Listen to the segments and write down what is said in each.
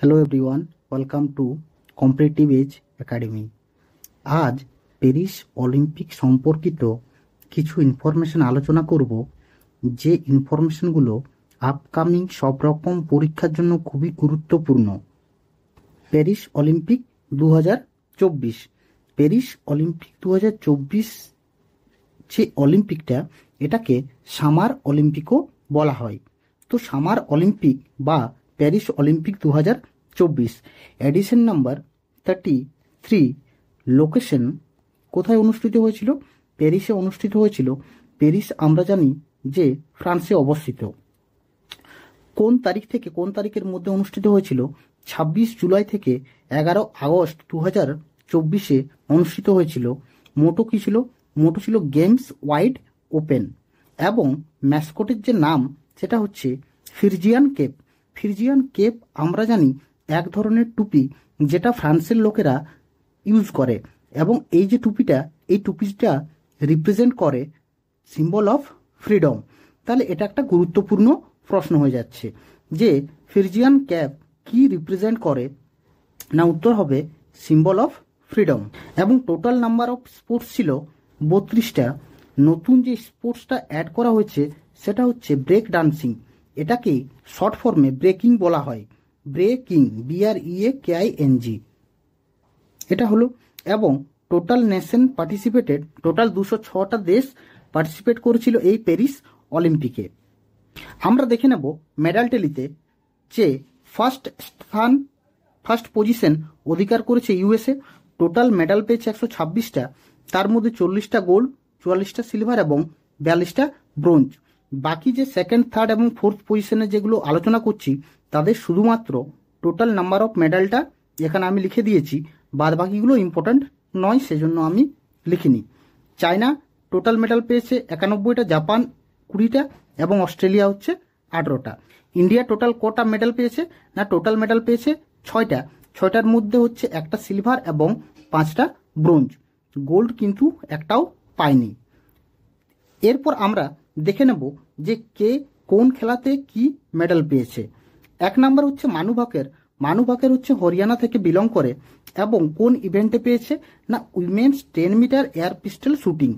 Hello everyone, welcome to Competitive Edge Academy. আজ Paris Olympic সম্পর্কিত কিছু ইনফরমেশন আলোচনা করব, যে ইনফরমেশনগুলো আপকামিং সব রকম পরীক্ষার জন্য খুবই গুরুত্বপূর্ণ। প্যারিস অলিম্পিক 2024, প্যারিস অলিম্পিক 2024 যে অলিম্পিকটা, এটাকে সামার অলিম্পিকও বলা হয়। তো সামার অলিম্পিক বা Paris Olympic 2024 edition number 33, location কোথায় অনুষ্ঠিত হয়েছিল? প্যারিসে অনুষ্ঠিত হয়েছিল। প্যারিস আমরা জানি যে ফ্রান্সে অবস্থিত। কোন তারিখ থেকে কোন তারিখের মধ্যে অনুষ্ঠিত হয়েছিল? 26 জুলাই থেকে 11 আগস্ট 2024 অনুষ্ঠিত হয়েছিল। মোটো কি ছিল? মোটো ছিল গেমস ওয়াইড ওপেন, এবং ম্যাসকটের যে নাম সেটা হচ্ছে ফ্রিজিয়ান কেপ। ফ্রিজিয়ান কেপ আমরা জানি এক ধরনের টুপি, যেটা ফ্রান্সের লোকেরা ইউজ করে, এবং এই যে টুপিটা, এই টুপিটা রিপ্রেজেন্ট করে সিম্বল অফ ফ্রিডম। তাহলে এটা একটা গুরুত্বপূর্ণ প্রশ্ন হয়ে যাচ্ছে যে ফ্রিজিয়ান ক্যাপ কি রিপ্রেজেন্ট করে। না, উত্তর হবে সিম্বল অফ ফ্রিডম। এবং টোটাল নাম্বার অফ স্পোর্টস ছিল 32টা। নতুন যে স্পোর্টসটা অ্যাড করা হয়েছে সেটা হচ্ছে ব্রেক ডান্সিং। এটাকে শর্ট ফর্মে ব্রেকিং বলা হয়। ব্রেকিং, BREAKING, এটা হলো। এবং টোটাল নেশন পার্টিসিপেটেড, টোটাল 206টা দেশ পার্টিসিপেট করেছিল এই প্যারিস অলিম্পিকে। আমরা দেখে নেব মেডাল টেলিতে যে ফার্স্ট পজিশন অধিকার করেছে ইউএসএ। টোটাল মেডাল পেয়েছে 126টা, তার মধ্যে 40টা গোল্ড, 44টা সিলভার এবং 42টা ব্রোঞ্জ। বাকি যে সেকেন্ড, থার্ড এবং ফোর্থ পজিশনে যেগুলো আলোচনা করছি, তাদের শুধুমাত্র টোটাল নাম্বার অফ মেডালটা এখানে আমি লিখে দিয়েছি, বাদ বাকিগুলো ইম্পর্ট্যান্ট নয়, সেজন্য আমি লিখিনি। চায়না টোটাল মেডাল পেয়েছে 91টা, জাপান 20টা এবং অস্ট্রেলিয়া হচ্ছে 18টা। ইন্ডিয়া টোটাল কটা মেডেল পেয়েছে? না, টোটাল মেডেল পেয়েছে 6টা। 6টার মধ্যে হচ্ছে একটা সিলভার এবং 5টা ব্রোঞ্জ। গোল্ড কিন্তু একটাও পায়নি। এরপর আমরা দেখে নেব যে কে কোন খেলাতে কি মেডেল পেয়েছে। 1 নাম্বার হচ্ছে মানু ভাকের। মানু ভাকের হচ্ছে হরিয়ানা থেকে বিলং করে, এবং কোন ইভেন্টে পেয়েছে? না, women's 10 metre air pistol shooting.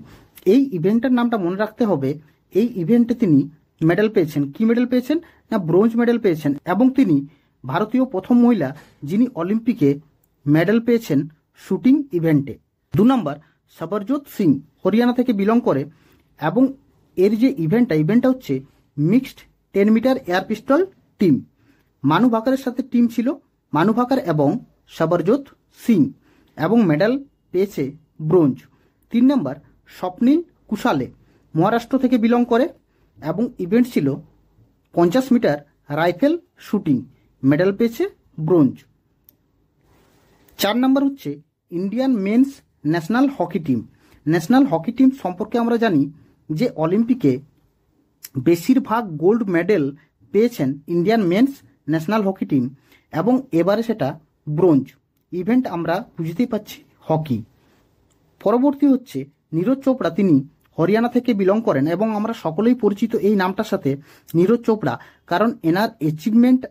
এই ইভেন্টের নামটা মনে রাখতে হবে। এই ইভেন্টে তিনি মেডেল পেয়েছেন। কি মেডেল পেয়েছেন? না, ব্রোঞ্জ মেডেল পেয়েছেন, এবং তিনি ভারতীয় প্রথম মহিলা যিনি অলিম্পিকে মেডেল পেয়েছেন শুটিং ইভেন্টে। 2 নাম্বার সবরজোত সিং, হরিয়ানা থেকে বিলং করে, এবং এর যে ইভেন্টটা হচ্ছে mixed 10 metre air pistol team. Manu ভাকারের সাথে টিম ছিল মানু ভাকার এবং সবরজোত সিং, এবং মেডেল পেয়েছে ব্রোঞ্জ। 3 নাম্বার স্বপ্নিল কুশালে, মহারাষ্ট্র থেকে বিলং করে, এবং ইভেন্ট ছিল 50 মিটার রাইফেল শুটিং, মেডেল পেয়েছে ব্রোঞ্জ। 4 নাম্বার হচ্ছে Indian men's national hockey team. National hockey team সম্পর্কে আমরা জানি যে অলিম্পিকে বেশিরভাগ গোল্ড মেডেল পেয়েছেন Indian men's national hockey team, এবং এবারে সেটা ব্রোঞ্জ। ইভেন্ট আমরা বুঝতেই পাচ্ছি হকি। পরবর্তী হচ্ছে নীরজ চোপড়া, তিনি হরিয়ানা থেকে বিলং করেন, এবং আমরা সকলেই পরিচিত এই নামটার সাথে, নীরজ চোপড়া, কারণ এনার অ্যাচিভমেন্ট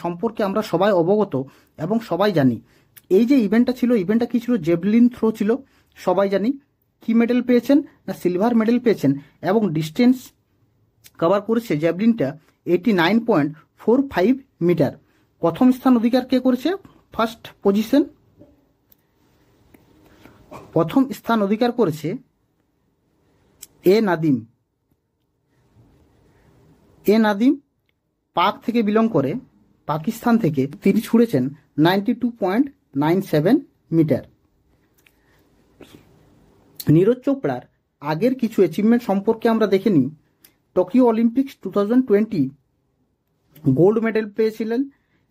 সম্পর্কে আমরা সবাই অবগত এবং সবাই জানি। এই যে ইভেন্টটা ছিল, ইভেন্টটা কি ছিল? জেভলিন থ্রো ছিল, সবাই জানি। কি মেডেল পেয়েছেন? না, সিলভার মেডেল পেয়েছেন, এবং ডিস্টেন্স কভার করেছে জেভলিনটা 89.45 মিটার। প্রথম স্থান অধিকার কে করেছে? ফার্স্ট পজিশন প্রথম স্থান অধিকার করেছে এ নাদিম পাক থেকে বিলং করে, পাকিস্তান থেকে। তিনি ছুঁড়েছেন 92.97 মিটার। নীরজ চোপড়ার আগের কিছু অ্যাচিভমেন্ট সম্পর্কে আমরা দেখে নিই। টোকিও অলিম্পিক্স 2020 গোল্ড মেডেল পেয়েছিলেন,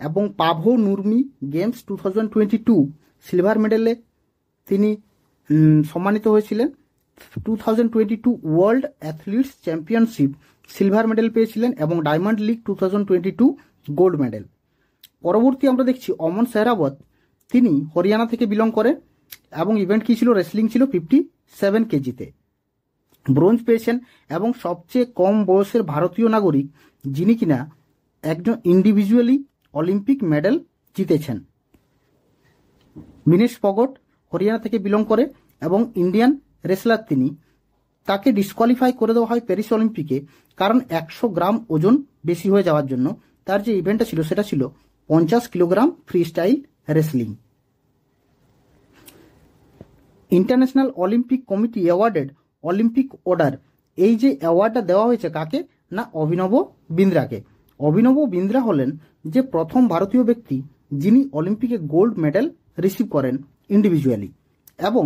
এবং পাভো নুরমি গেমস 2022 সিলভার মেডেলে তিনি সম্মানিত হয়েছিলেন। 2022 world athletes championship silver medal পেয়েছিলেন, এবং ডায়মন্ড লিগ 2022 গোল্ড মেডেল। পরবর্তী আমরা দেখছি অমন সেহরাবত, তিনি হরিয়ানা থেকে বিলং করেন, এবং ইভেন্ট কি ছিল? রেসলিং ছিল 57 কেজিতে। ব্রোঞ্জ পেয়েছেন, এবং সবচেয়ে কম বয়সের ভারতীয় নাগরিক যিনি কিনা একজন ইন্ডিভিজুয়ালি অলিম্পিক মেডেল জিতেছেন। বিনেশ ফগট হরিয়ানা থেকে বিলং করে এবং ইন্ডিয়ান রেসলার তিনি। তাকে ডিসকোয়ালিফাই করে দেওয়া হয় প্যারিস অলিম্পিকে, কারণ 100 গ্রাম ওজন বেশি হয়ে যাওয়ার জন্য। তার যে ইভেন্টটা ছিল সেটা ছিল 50 kilogram free style wrestling. International Olympic committee awarded Olympic order, এই যে অ্যাওয়ার্ডটা দেওয়া হয়েছে কাকে না অভিনব বিন্দ্রাকে। অভিনব বিন্দ্রা হলেন যে প্রথম ভারতীয় ব্যক্তি যিনি অলিম্পিকে গোল্ড মেডেল রিসিভ করেন ইন্ডিভিজুয়ালি, এবং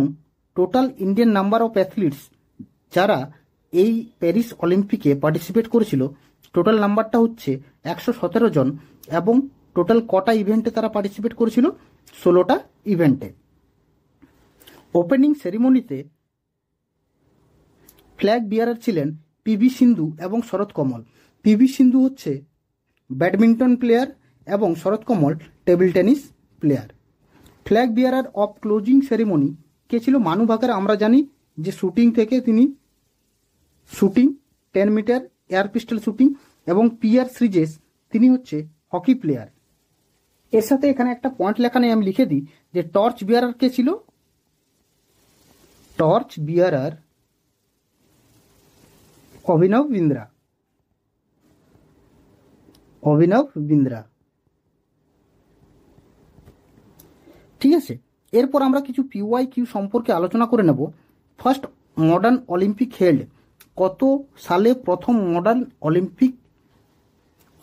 total Indian number of athletes যারা এই প্যারিস অলিম্পিকে পার্টিসিপেট করেছিল টোটাল নাম্বারটা হচ্ছে 117 জন, এবং টোটাল কটা ইভেন্টে তারা পার্টিসিপেট করেছিল 16টা ইভেন্টে। ওপেনিং সেরিমনিতে ফ্ল্যাগ বিয়ারার ছিলেন পিভি সিন্ধু এবং শরৎ কমল। পিভি সিন্ধু হচ্ছে ব্যাডমিন্টন প্লেয়ার এবং Sharath Kamal table tennis player. Flag bearer of closing ceremony কে ছিল? মানু ভাকার। আমরা জানি যে শুটিং থেকে তিনি shooting 10 metre air pistol shooting, এবং পিয়ার শ্রীজেশ তিনি হচ্ছে হকি প্লেয়ার। এর সাথে এখানে একটা পয়েন্ট লেখা নেই, আমি লিখে দিই যে টর্চ বিয়ারার কে ছিল? টর্চ বিয়ারার অভিনব বিন্দ্রা। অভিনব বিন্দ্রা, ঠিক আছে। এরপর আমরা কিছু PYQ সম্পর্কে আলোচনা করে নেব। ফার্স্ট মডার্ন অলিম্পিক হেল্ড, কত সালে প্রথম মডার্ন অলিম্পিক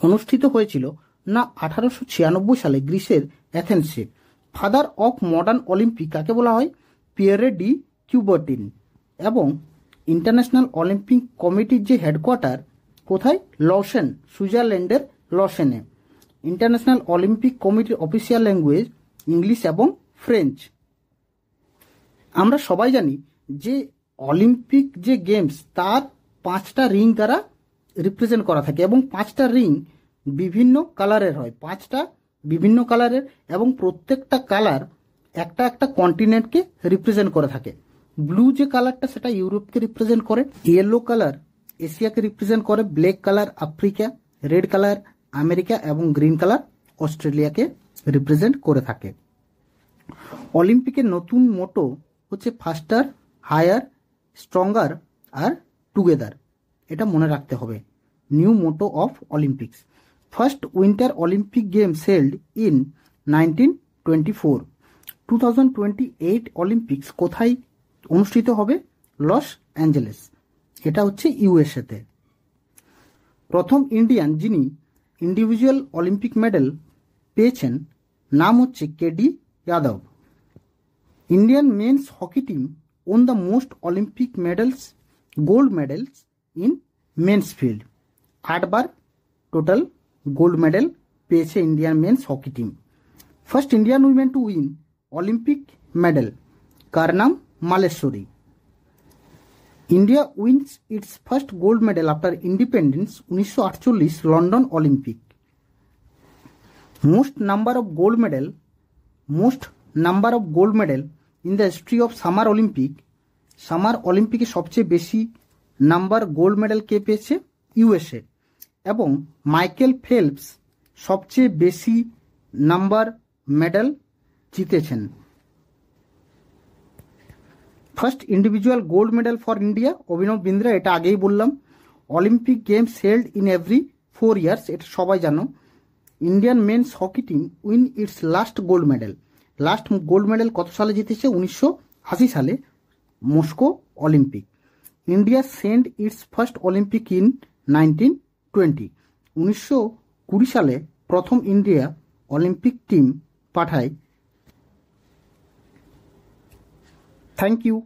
অনুষ্ঠিত হয়েছিল না 1896 সালে গ্রিসের অ্যাথেন্সে। ফাদার অফ মডার্ন অলিম্পিক কাকে বলা হয়? Pierre de Coubertin. এবং ইন্টারন্যাশনাল অলিম্পিক কমিটির যে হেডকোয়ার্টার কোথায়? লসেন, সুইজারল্যান্ডের লসেনে। ইন্টারন্যাশনাল অলিম্পিক কমিটির অফিসিয়াল ল্যাঙ্গুয়েজ ইংলিশ এবং ফ্রেঞ্চ। আমরা সবাই জানি যে অলিম্পিক যে গেমস তার 5টা রিং দ্বারা রিপ্রেজেন্ট করা থাকে, এবং 5টা রিং বিভিন্ন কালারের হয়, 5টা বিভিন্ন কালারের, এবং প্রত্যেকটা কালার একটা একটা কন্টিনেন্টকে রিপ্রেজেন্ট করে থাকে। ব্লু যে কালারটা সেটা ইউরোপকে রিপ্রেজেন্ট করে, ইয়েলো কালার এশিয়াকে রিপ্রেজেন্ট করে, black colour Africa, red colour America, এবং গ্রিন কালার অস্ট্রেলিয়াকে রিপ্রেজেন্ট করে থাকে। অলিম্পিকের নতুন মোটো হচ্ছে ফাস্টার, হায়ার, স্ট্রঙ্গার আর টুগেদার। এটা মনে রাখতে হবে, new motto of Olympics. First winter Olympic games held in 1924। 2028 Olympics কোথায় অনুষ্ঠিত হবে? লস অ্যাঞ্জেলেস, এটা হচ্ছে ইউএসএতে। প্রথম ইন্ডিয়ান যিনি ইন্ডিভিজুয়াল অলিম্পিক মেডেল পেয়েছেন নাম হচ্ছে KD যাদব। Indian men's hockey team won the most Olympic medals, gold medals in men's field. 8বার টোটাল গোল্ড মেডেল পেয়েছে Indian men's hockey team. First Indian women to win Olympic medal, কার নাম? Malleswari. India wins its first gold medal after independence 1948 London Olympic. Most number of gold medal in the history of summer Olympic. Summer অলিম্পিকে সবচেয়ে বেশি number gold medal কে পেয়েছে? USA. এবং Michael Phelps সবচেয়ে বেশি number medal জিতেছেন। First individual gold medal for India Abhinav Bindra, এটা আগেই বললাম। Olympic games held in every 4 years, এটা সবাই জানো। Indian men's hockey team win its last gold medal. Last gold medal কত সালে জিতেছে? 1980 সালে Moscow Olympic. India send its first Olympic in 1920। 1920 সালে প্রথম ইন্ডিয়া অলিম্পিক টিম পাঠায়। Thank you.